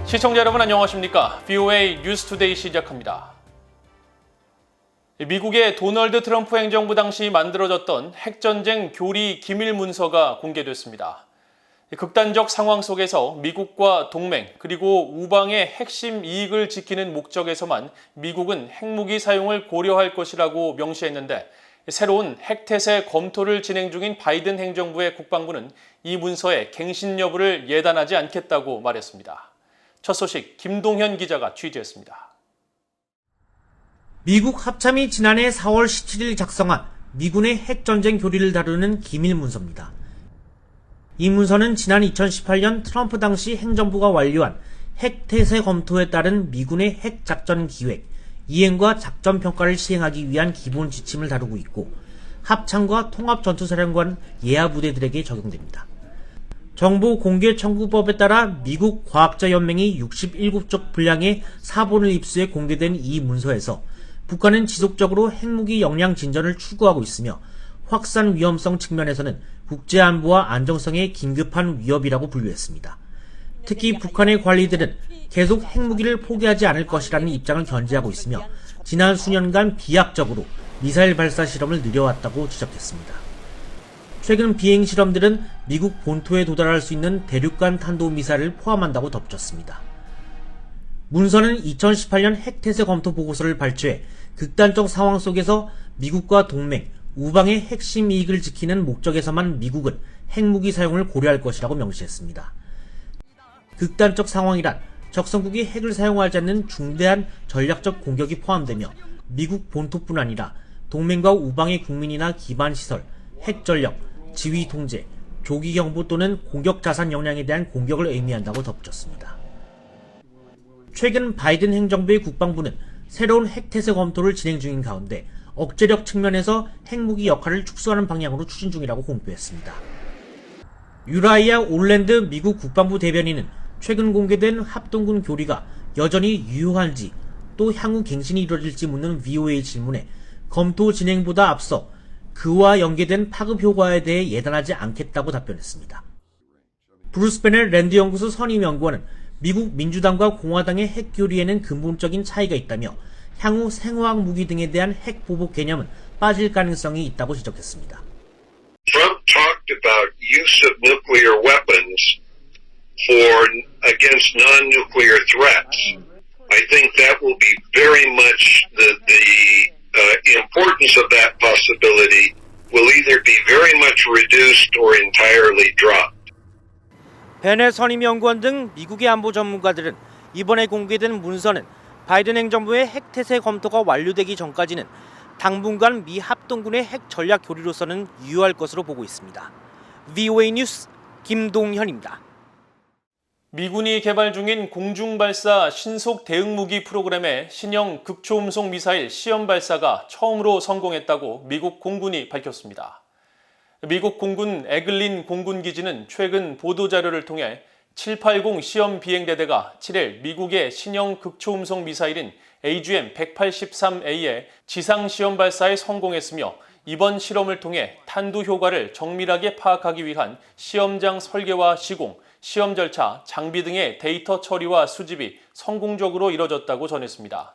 시청자 여러분 안녕하십니까? VOA 뉴스투데이 시작합니다. 미국의 도널드 트럼프 행정부 당시 만들어졌던 핵전쟁 교리 기밀 문서가 공개됐습니다. 극단적 상황 속에서 미국과 동맹 그리고 우방의 핵심 이익을 지키는 목적에서만 미국은 핵무기 사용을 고려할 것이라고 명시했는데 새로운 핵태세 검토를 진행 중인 바이든 행정부의 국방부는 이 문서의 갱신 여부를 예단하지 않겠다고 말했습니다. 첫 소식 김동현 기자가 취재했습니다. 미국 합참이 지난해 4월 17일 작성한 미군의 핵전쟁 교리를 다루는 기밀 문서입니다. 이 문서는 지난 2018년 트럼프 당시 행정부가 완료한 핵태세 검토에 따른 미군의 핵작전 기획, 이행과 작전 평가를 시행하기 위한 기본 지침을 다루고 있고 합참과 통합전투사령관 예하부대들에게 적용됩니다. 정보 공개 청구법에 따라 미국 과학자연맹이 67쪽 분량의 사본을 입수해 공개된 이 문서에서 북한은 지속적으로 핵무기 역량 진전을 추구하고 있으며 확산 위험성 측면에서는 국제안보와 안정성에 긴급한 위협이라고 분류했습니다. 특히 북한의 관리들은 계속 핵무기를 포기하지 않을 것이라는 입장을 견지하고 있으며 지난 수년간 비약적으로 미사일 발사 실험을 늘려왔다고 지적했습니다. 최근 비행 실험들은 미국 본토에 도달할 수 있는 대륙간 탄도미사일을 포함한다고 덧붙였습니다. 문서는 2018년 핵태세 검토 보고서를 발표해 극단적 상황 속에서 미국과 동맹, 우방의 핵심 이익을 지키는 목적에서만 미국은 핵무기 사용을 고려할 것이라고 명시했습니다. 극단적 상황이란 적성국이 핵을 사용하지 않는 중대한 전략적 공격이 포함되며 미국 본토뿐 아니라 동맹과 우방의 국민이나 기반시설, 핵전력, 지휘 통제, 조기 경보 또는 공격 자산 역량에 대한 공격을 의미한다고 덧붙였습니다. 최근 바이든 행정부의 국방부는 새로운 핵태세 검토를 진행 중인 가운데 억제력 측면에서 핵무기 역할을 축소하는 방향으로 추진 중이라고 공표했습니다. 유라이아 올랜드 미국 국방부 대변인은 최근 공개된 합동군 교리가 여전히 유효한지 또 향후 갱신이 이루어질지 묻는 VOA 질문에 검토 진행보다 앞서 그와 연계된 파급 효과에 대해 예단하지 않겠다고 답변했습니다. 브루스 베넬 랜드 연구소 선임 연구원은 미국 민주당과 공화당의 핵 교리에는 근본적인 차이가 있다며 향후 생화학 무기 등에 대한 핵 보복 개념은 빠질 가능성이 있다고 지적했습니다. Trump talked about use of nuclear weapons against non-nuclear threats. I think that will be very much the importance of that possibility will either be very much reduced or entirely dropped. 베넬 선임 연구원 등 미국의 안보 전문가들은 이번에 공개된 문서는 바이든 행정부의 핵태세 검토가 완료되기 전까지는 당분간 미 합동군의 핵 전략 교리로서는 유효할 것으로 보고 있습니다. VOA 뉴스 김동현입니다. 미군이 개발 중인 공중발사 신속 대응무기 프로그램의 신형 극초음속 미사일 시험 발사가 처음으로 성공했다고 미국 공군이 밝혔습니다. 미국 공군 에글린 공군기지는 최근 보도자료를 통해 780 시험 비행대대가 7일 미국의 신형 극초음속 미사일인 AGM-183A의 지상 시험 발사에 성공했으며 이번 실험을 통해 탄두 효과를 정밀하게 파악하기 위한 시험장 설계와 시공, 시험 절차, 장비 등의 데이터 처리와 수집이 성공적으로 이뤄졌다고 전했습니다.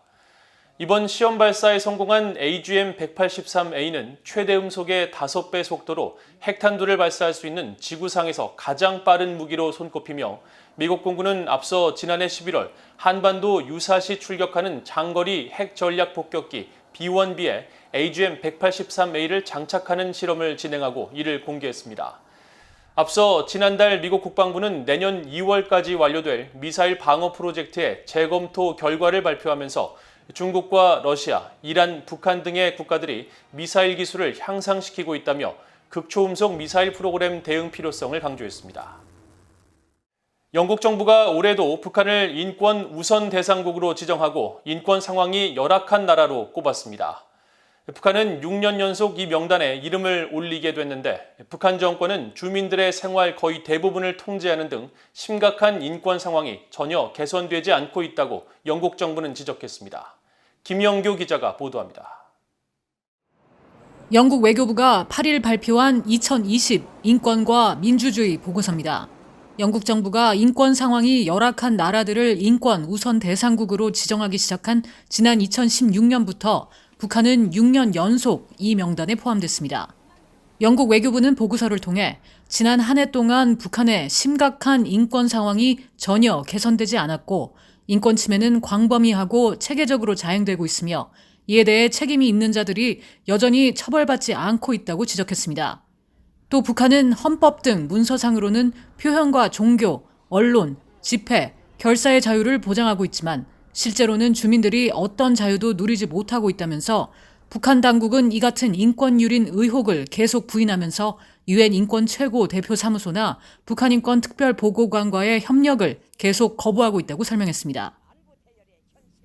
이번 시험 발사에 성공한 AGM-183A는 최대 음속의 5배 속도로 핵탄두를 발사할 수 있는 지구상에서 가장 빠른 무기로 손꼽히며 미국 공군은 앞서 지난해 11월 한반도 유사시 출격하는 장거리 핵 전략 폭격기 B-1B에 AGM-183A를 장착하는 실험을 진행하고 이를 공개했습니다. 앞서 지난달 미국 국방부는 내년 2월까지 완료될 미사일 방어 프로젝트의 재검토 결과를 발표하면서 중국과 러시아, 이란, 북한 등의 국가들이 미사일 기술을 향상시키고 있다며 극초음속 미사일 프로그램 대응 필요성을 강조했습니다. 영국 정부가 올해도 북한을 인권 우선 대상국으로 지정하고 인권 상황이 열악한 나라로 꼽았습니다. 북한은 6년 연속 이 명단에 이름을 올리게 됐는데 북한 정권은 주민들의 생활 거의 대부분을 통제하는 등 심각한 인권 상황이 전혀 개선되지 않고 있다고 영국 정부는 지적했습니다. 김영교 기자가 보도합니다. 영국 외교부가 8일 발표한 2020 인권과 민주주의 보고서입니다. 영국 정부가 인권 상황이 열악한 나라들을 인권 우선 대상국으로 지정하기 시작한 지난 2016년부터 북한은 6년 연속 이 명단에 포함됐습니다. 영국 외교부는 보고서를 통해 지난 한 해 동안 북한의 심각한 인권 상황이 전혀 개선되지 않았고 인권 침해는 광범위하고 체계적으로 자행되고 있으며 이에 대해 책임이 있는 자들이 여전히 처벌받지 않고 있다고 지적했습니다. 또 북한은 헌법 등 문서상으로는 표현과 종교, 언론, 집회, 결사의 자유를 보장하고 있지만 실제로는 주민들이 어떤 자유도 누리지 못하고 있다면서 북한 당국은 이 같은 인권 유린 의혹을 계속 부인하면서 유엔 인권 최고 대표 사무소나 북한 인권 특별 보고관과의 협력을 계속 거부하고 있다고 설명했습니다.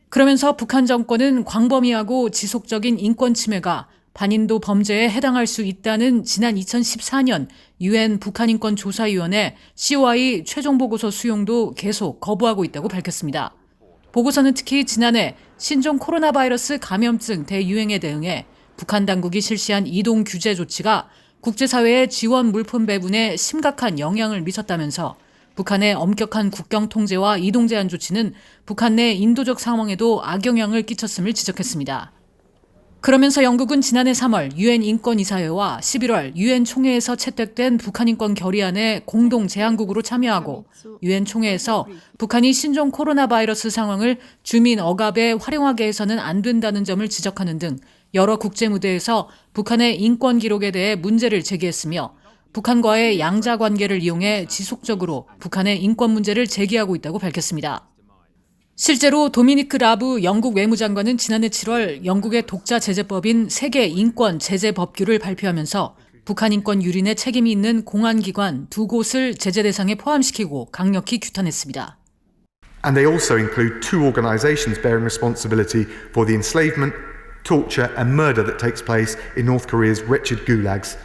그러면서 북한 정권은 광범위하고 지속적인 인권 침해가 반인도 범죄에 해당할 수 있다는 지난 2014년 유엔 북한인권조사위원회 COI 최종 보고서 수용도 계속 거부하고 있다고 밝혔습니다. 보고서는 특히 지난해 신종 코로나 바이러스 감염증 대유행에 대응해 북한 당국이 실시한 이동 규제 조치가 국제사회의 지원 물품 배분에 심각한 영향을 미쳤다면서 북한의 엄격한 국경 통제와 이동 제한 조치는 북한 내 인도적 상황에도 악영향을 끼쳤음을 지적했습니다. 그러면서 영국은 지난해 3월 유엔 인권이사회와 11월 유엔 총회에서 채택된 북한 인권 결의안에 공동 제안국으로 참여하고 유엔 총회에서 북한이 신종 코로나 바이러스 상황을 주민 억압에 활용하게 해서는 안 된다는 점을 지적하는 등 여러 국제 무대에서 북한의 인권 기록에 대해 문제를 제기했으며 북한과의 양자 관계를 이용해 지속적으로 북한의 인권 문제를 제기하고 있다고 밝혔습니다. 실제로 도미니크 라브 영국 외무장관은 지난해 7월 영국의 독자 제재법인 세계 인권 제재 법규를 발표하면서 북한 인권 유린에 책임이 있는 공안기관 2곳을 제재 대상에 포함시키고 강력히 규탄했습니다. And they also include 2 organizations bearing responsibility for the enslavement, torture and murder that takes place in North Korea's wretched gulags,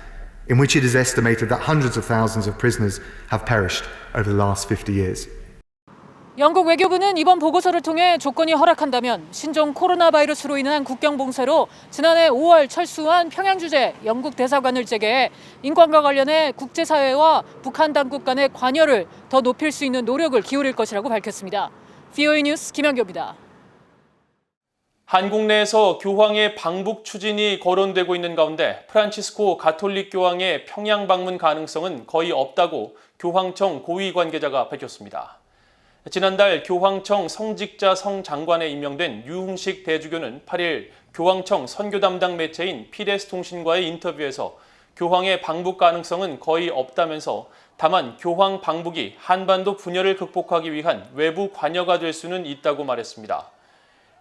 in which it is estimated that hundreds of thousands of prisoners have perished over the last 50 years. 영국 외교부는 이번 보고서를 통해 조건이 허락한다면 신종 코로나 바이러스로 인한 국경 봉쇄로 지난해 5월 철수한 평양 주재 영국 대사관을 재개해 인권과 관련해 국제사회와 북한 당국 간의 관여를 더 높일 수 있는 노력을 기울일 것이라고 밝혔습니다. VOA 뉴스 김현교입니다. 한국 내에서 교황의 방북 추진이 거론되고 있는 가운데 프란치스코 가톨릭 교황의 평양 방문 가능성은 거의 없다고 교황청 고위 관계자가 밝혔습니다. 지난달 교황청 성직자 성장관에 임명된 유흥식 대주교는 8일 교황청 선교 담당 매체인 피데스 통신과의 인터뷰에서 교황의 방북 가능성은 거의 없다면서 다만 교황 방북이 한반도 분열을 극복하기 위한 외부 관여가 될 수는 있다고 말했습니다.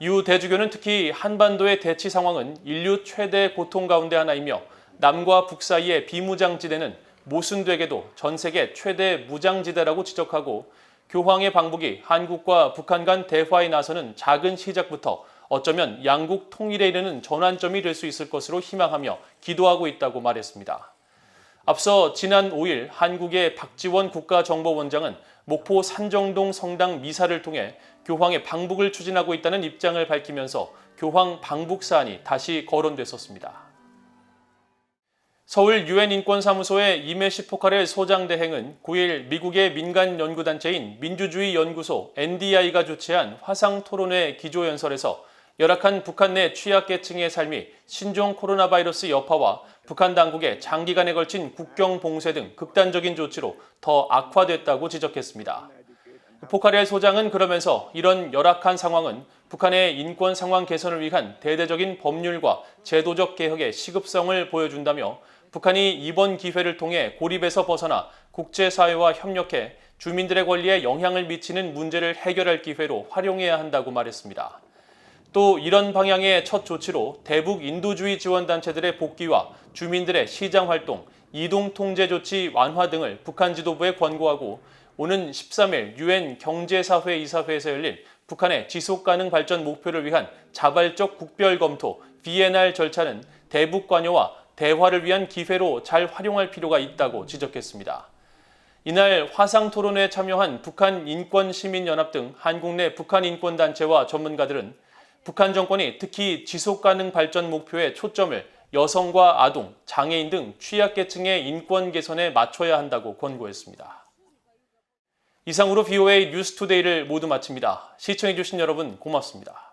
유 대주교는 특히 한반도의 대치 상황은 인류 최대 고통 가운데 하나이며 남과 북 사이의 비무장지대는 모순되게도 전 세계 최대 무장지대라고 지적하고 교황의 방북이 한국과 북한 간 대화에 나서는 작은 시작부터 어쩌면 양국 통일에 이르는 전환점이 될 수 있을 것으로 희망하며 기도하고 있다고 말했습니다. 앞서 지난 5일 한국의 박지원 국가정보원장은 목포 산정동 성당 미사를 통해 교황의 방북을 추진하고 있다는 입장을 밝히면서 교황 방북 사안이 다시 거론됐었습니다. 서울 유엔 인권사무소의 이메시 포카렐 소장 대행은 9일 미국의 민간 연구단체인 민주주의 연구소 NDI가 주최한 화상토론회 기조연설에서 열악한 북한 내 취약계층의 삶이 신종 코로나 바이러스 여파와 북한 당국의 장기간에 걸친 국경 봉쇄 등 극단적인 조치로 더 악화됐다고 지적했습니다. 포카렐 소장은 그러면서 이런 열악한 상황은 북한의 인권 상황 개선을 위한 대대적인 법률과 제도적 개혁의 시급성을 보여준다며 북한이 이번 기회를 통해 고립에서 벗어나 국제사회와 협력해 주민들의 권리에 영향을 미치는 문제를 해결할 기회로 활용해야 한다고 말했습니다. 또 이런 방향의 첫 조치로 대북 인도주의 지원단체들의 복귀와 주민들의 시장 활동, 이동 통제 조치 완화 등을 북한 지도부에 권고하고 오는 13일 유엔 경제사회 이사회에서 열린 북한의 지속가능 발전 목표를 위한 자발적 국별 검토 BNR 절차는 대북 관여와 대화를 위한 기회로 잘 활용할 필요가 있다고 지적했습니다. 이날 화상토론회에 참여한 북한인권시민연합 등 한국 내 북한 인권단체와 전문가들은 북한 정권이 특히 지속가능 발전 목표의 초점을 여성과 아동, 장애인 등 취약계층의 인권 개선에 맞춰야 한다고 권고했습니다. 이상으로 VOA 뉴스투데이를 모두 마칩니다. 시청해주신 여러분 고맙습니다.